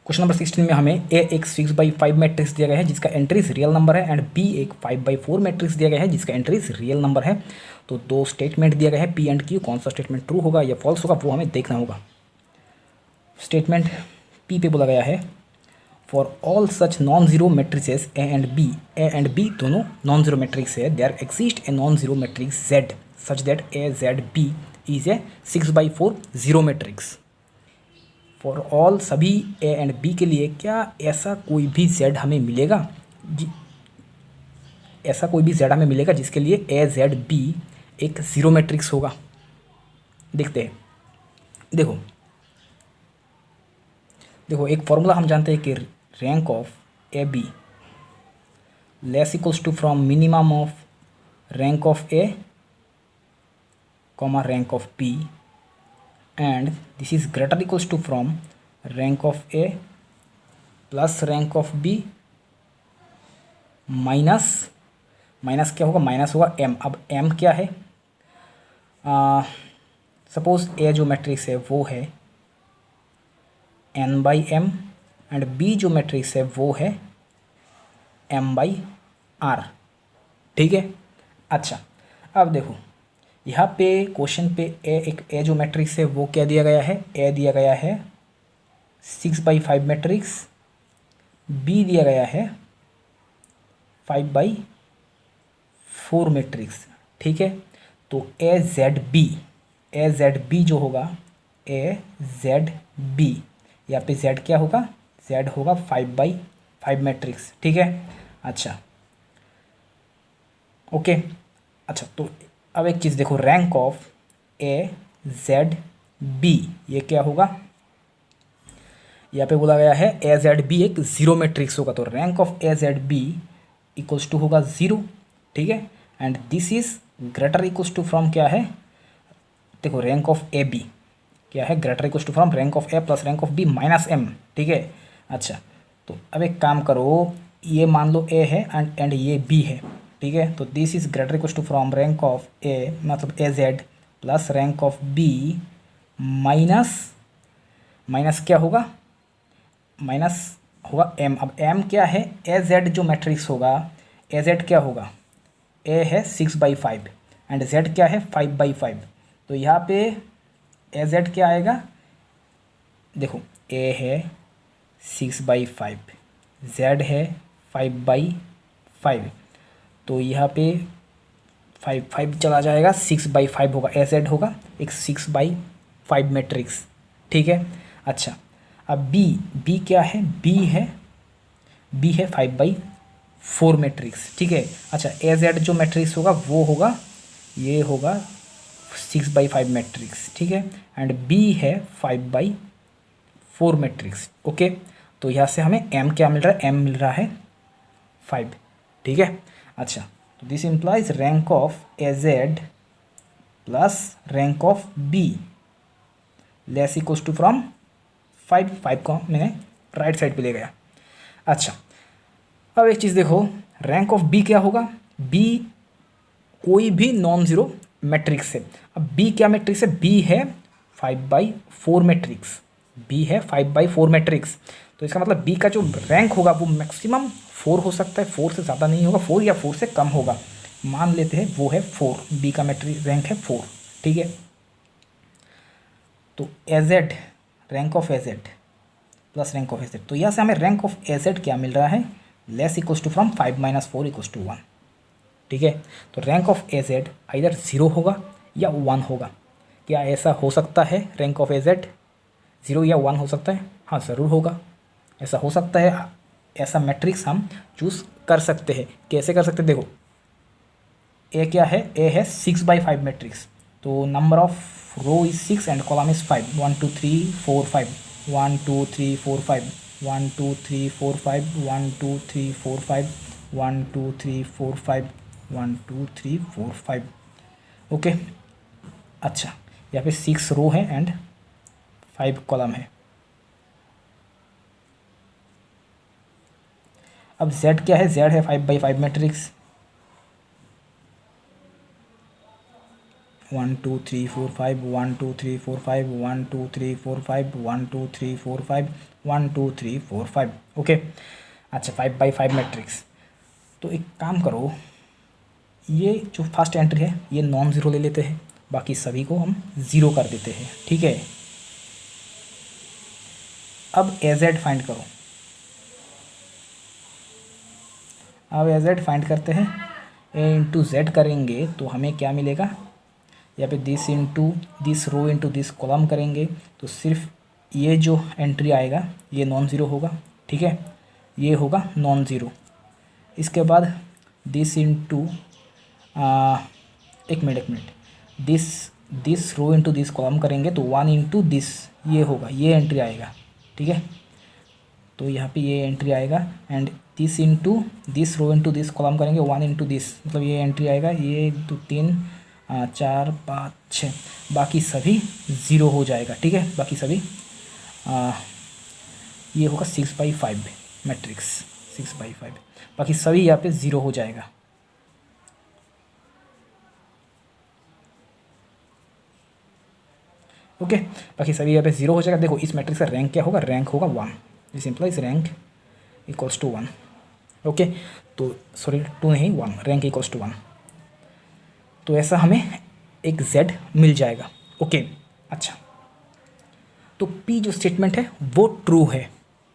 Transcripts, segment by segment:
Question number 16 में हमें ए एक 6/5 मैट्रिक्स दिया गया है जिसका एंट्रीज रियल नंबर है एंड बी एक 5/4 मैट्रिक्स दिया गया है जिसका एंट्रीज रियल नंबर है। तो दो स्टेटमेंट दिया गया है पी एंड क्यू, कौन सा स्टेटमेंट ट्रू होगा या फॉल्स होगा वो हमें देखना होगा। स्टेटमेंट पी पे बोला गया है for all such non zero matrices A and B दोनों नॉन जीरो मैट्रिक्स है, there exist a non zero matrix Z such that A Z B is a 6/4 zero matrix. For all सभी A and B के लिए क्या ऐसा कोई भी Z हमें मिलेगा ऐसा कोई भी जेड हमें मिलेगा जिसके लिए ए जेड बी एक जीरो मैट्रिक्स होगा। देखते हैं। देखो एक फॉर्मूला हम जानते हैं कि rank of A B less equals to from minimum of rank of A comma rank of B and this is greater equals to from rank of A plus rank of B minus क्या होगा, minus होगा M। अब M क्या है, suppose A जो matrix है वो है n/m एंड B जो मैट्रिक्स है वो है m/r। ठीक है। अच्छा अब देखो यहाँ पे क्वेश्चन पे ए जो मैट्रिक्स है वो क्या दिया गया है, ए दिया गया है 6/5 मैट्रिक्स, बी दिया गया है 5/4 मैट्रिक्स। ठीक है। तो ए जेड बी जो होगा ए जेड बी, यहाँ पे जेड क्या होगा, जेड होगा 5/5 मैट्रिक्स। ठीक है। अच्छा ओके। अच्छा तो अब एक चीज़ देखो, rank of A Z B ये क्या होगा, यहाँ पे बोला गया है ए जेड बी एक जीरो मैट्रिक्स होगा, तो rank of A Z B equals to होगा जीरो। ठीक है। And this is greater equals to from क्या है, देखो रैंक ऑफ ए बी क्या है, greater equals to from rank of A plus rank of B minus M. ठीक है। अच्छा तो अब एक काम करो, ये मान लो ए है एंड ये बी है। ठीक है। तो this is greater equals to from rank of A मतलब A Z plus rank of B minus क्या होगा, माइनस होगा एम। अब एम क्या है, ए जेड जो मैट्रिक्स होगा, ए जेड क्या होगा, ए है 6/5 एंड जेड क्या है 5/5। तो यहाँ पे ए जेड क्या आएगा, देखो ए है 6/5, जेड है 5/5, तो यहाँ पे 5 चला जाएगा, 6/5 होगा, ए जेड होगा एक 6/5 मैट्रिक्स। ठीक है। अच्छा अब बी क्या है, बी है 5/4 मैट्रिक्स। ठीक है। अच्छा ए जेड जो मैट्रिक्स होगा वो होगा, ये होगा 6/5 मैट्रिक्स। ठीक है। एंड बी है 5/4 मैट्रिक्स। ओके। तो यहाँ से हमें एम क्या मिल रहा है, एम मिल रहा है 5। ठीक है। अच्छा तो this implies rank of A Z plus rank of B less equals to from 5 को मैंने राइट साइड पे ले गया। अच्छा अब एक चीज़ देखो, रैंक ऑफ बी क्या होगा, बी कोई भी नॉन ज़ीरो मैट्रिक्स है। अब बी क्या मैट्रिक्स है, बी है 5/4 मैट्रिक्स, बी है 5/4 मैट्रिक्स। तो इसका मतलब बी का जो रैंक होगा वो मैक्सिमम 4 हो सकता है, 4 से ज़्यादा नहीं होगा, 4 या 4 से कम होगा। मान लेते हैं वो है 4, बी का मैट्रिक रैंक है 4। ठीक है। तो A Z rank of A Z plus rank of A Z, तो यहाँ से हमें रैंक ऑफ ए जेड क्या मिल रहा है, less equals to from 5 - 4 equals to 1। ठीक है। तो rank of A Z either 0 होगा या 1 होगा। क्या ऐसा हो सकता है, रैंक ऑफ ए जेड 0 या 1 हो सकता है? हाँ ज़रूर होगा, ऐसा हो सकता है। ऐसा मैट्रिक्स हम चूज़ कर सकते हैं। कैसे कर सकते हैं, देखो ए क्या है, ए है 6/5 मैट्रिक्स, तो number of row is 6 and column is 5, 1 2 3 4 5, 1 2 3 4 5, 1 2 3 4 5, 1 2 3 4 5, 1 2 3 4 5, 1 2 3 4 5। Okay. अच्छा यहाँ पे 6 रो है एंड 5 कॉलम है। अब z क्या है, z है 5/5 मैट्रिक्स, 1 2 3 4 5 1 2 3 4 5 1 2 3 4 5 1 2 3 4 5 1 2 3 4 5 ओके। अच्छा 5x5 मैट्रिक्स। तो एक काम करो, ये जो फर्स्ट एंट्री है ये नॉन ज़ीरो ले लेते हैं, बाकी सभी को हम ज़ीरो कर देते हैं, ठीक है। अब AZ फाइंड करो। अब AZ फाइंड करते हैं, A इंटू Z करेंगे तो हमें क्या मिलेगा, यहाँ पे this into this row into this column करेंगे तो सिर्फ ये जो एंट्री आएगा ये नॉन ज़ीरो होगा, ठीक है, ये होगा नॉन ज़ीरो। इसके बाद दिस इंटू एक minute this row into this column करेंगे तो 1 इंटू दिस ये होगा, ये एंट्री आएगा, ठीक है। तो यहाँ पे ये एंट्री आएगा and this into this row into this column करेंगे 1 इंटू दिस, मतलब ये एंट्री आएगा, ये 2 3 4 5 6, बाकी सभी ज़ीरो हो जाएगा, ठीक है। बाकी सभी ये होगा 6x5 मैट्रिक्स, 6x5, बाकी सभी यहाँ पे ज़ीरो हो जाएगा। ओके बाकी सभी यहाँ पे ज़ीरो हो जाएगा। देखो इस मैट्रिक्स का रैंक क्या होगा, रैंक होगा 1, this implies rank equals to 1। Okay तो सॉरी 2 नहीं 1, रैंक इक्वल्स टू 1। तो ऐसा हमें एक Z मिल जाएगा। ओके अच्छा तो P जो स्टेटमेंट है वो ट्रू है।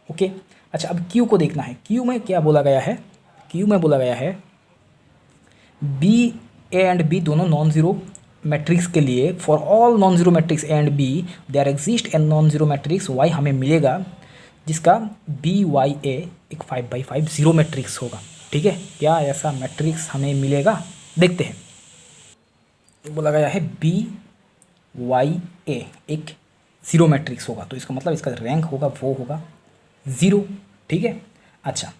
ओके अच्छा अब Q को देखना है। Q में क्या बोला गया है, Q में बोला गया है B A एंड B दोनों नॉन ज़ीरो मैट्रिक्स के लिए for all non zero matrix A and B there exist an non zero matrix Y हमें मिलेगा जिसका BYA एक 5x5 ज़ीरो मैट्रिक्स होगा, ठीक है। क्या ऐसा मैट्रिक्स हमें मिलेगा, देखते हैं। बोला गया है BYA एक ज़ीरो मैट्रिक्स होगा, तो इसका मतलब इसका रैंक होगा वो होगा ज़ीरो, ठीक है। अच्छा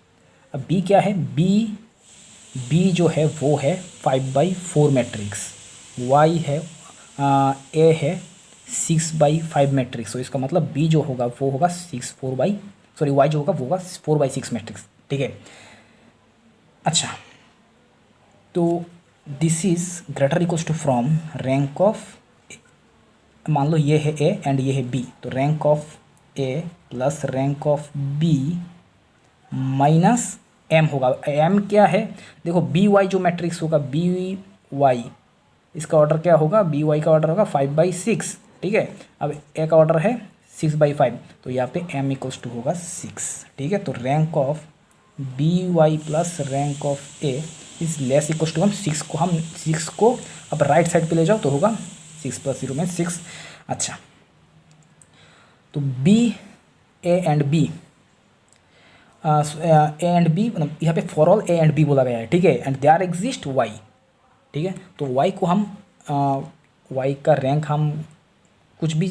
अब B क्या है, B जो है वो है 5x4 मैट्रिक्स, Y है A है 6x5 मैट्रिक्स, तो इसका मतलब B जो होगा वो होगा Y जो होगा वो होगा 4x6 मैट्रिक्स, ठीक है। अच्छा तो this is greater equals to from rank of, मान लो ये है A एंड ये है B, तो rank of A plus rank of B minus M होगा। M क्या है, देखो BY जो मैट्रिक्स होगा BY इसका ऑर्डर क्या होगा, BY का ऑर्डर होगा 5x6, ठीक है। अब A का ऑर्डर है 6x5, तो यहाँ पे M इक्वल्स टू होगा 6, ठीक है। तो rank of BY plus rank of A is less equals to, हम 6 को अब राइट साइड पे ले जाओ तो होगा 6 + 0 में 6। अच्छा तो B A and B A and B मतलब यहाँ पे for all A and B बोला गया है, ठीक है। एंड देयर एग्जिस्ट Y, ठीक है। तो Y को हम Y का रैंक हम कुछ भी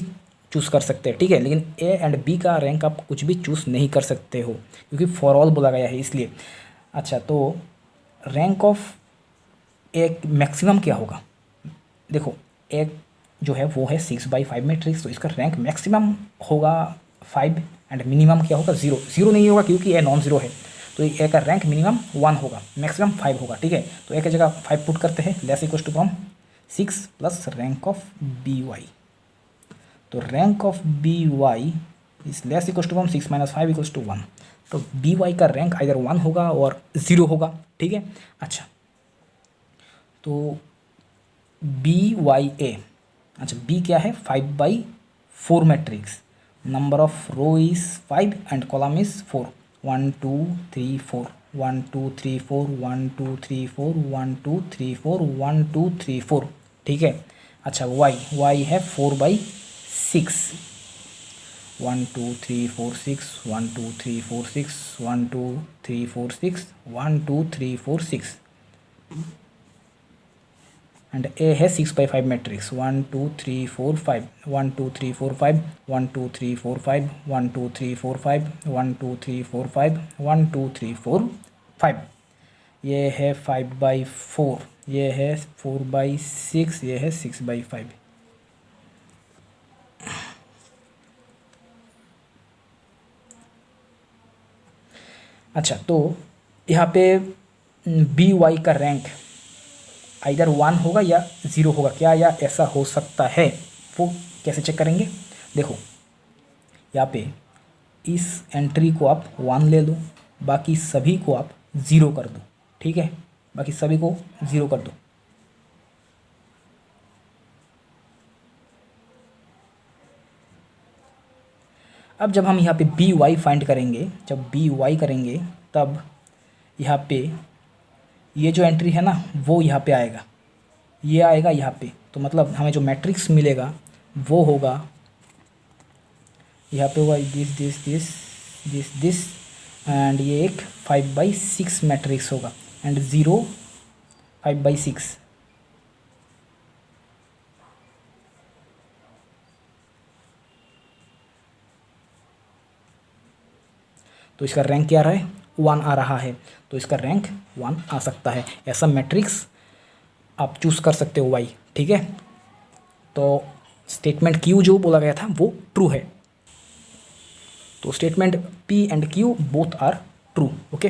चूज़ कर सकते हैं, ठीक है, लेकिन A एंड B का रैंक आप कुछ भी चूज़ नहीं कर सकते हो क्योंकि फॉर ऑल बोला गया है इसलिए। अच्छा तो रैंक ऑफ एक मैक्सिमम क्या होगा, देखो एक जो है वो है 6x5 मैट्रिक्स, तो इसका रैंक मैक्सिमम होगा 5 एंड मिनिमम क्या होगा 0। 0 नहीं होगा क्योंकि ए नॉन ज़ीरो है, तो ए का रैंक मिनिमम 1 होगा, मैक्सिमम 5 होगा, ठीक है। तो ए की जगह 5 पुट करते हैं, less equals to from 6 plus rank of BY, तो rank of BY is less equals to from 6 - 5 equals to 1, तो BY का रैंक आइदर 1 होगा और 0 होगा, ठीक है। अच्छा तो BYA, अच्छा B क्या है 5x4 matrix, number of row is 5 and column is 4, 1 2 3 4 1 2 3 4 1 2 3 4 1 2 3 4 1 2 3 4, ठीक है। अच्छा Y है 4/6, 1 2 3 4 6 1 2 3 4 6 1 2 3 4 6 1 2 3 4 6 एंड A है 6x5 मैट्रिक्स, 1 2 3 4 5 1 2 3 4 5 1 2 3 4 5 1 2 3 4 5 1 2 3 4 5 1 2 3 4 5, ये है 5/4, ये है 4/6, ये है 6/5। अच्छा तो यहाँ पे BY का रैंक आइदर 1 होगा या 0 होगा क्या, या ऐसा हो सकता है, वो कैसे चेक करेंगे। देखो यहाँ पे इस एंट्री को आप 1 ले लो, बाकी सभी को आप 0 कर दो, ठीक है, बाकी सभी को 0 कर दो। अब जब हम यहाँ पे बी वाई फाइंड करेंगे, जब बी वाई करेंगे तब यहाँ पे ये जो एंट्री है ना वो यहाँ पे आएगा, ये आएगा यहाँ पे, तो मतलब हमें जो मैट्रिक्स मिलेगा वो होगा यहाँ पे होगा this this this this this, and ये एक 5/6 मैट्रिक्स होगा, एंड 0 5/6। तो इसका रैंक क्या आ रहा है, 1 आ रहा है, तो इसका रैंक 1 आ सकता है। ऐसा मैट्रिक्स आप चूज़ कर सकते हो वाई, ठीक है। तो स्टेटमेंट क्यू जो बोला गया था वो ट्रू है, तो statement P and Q both are true, okay.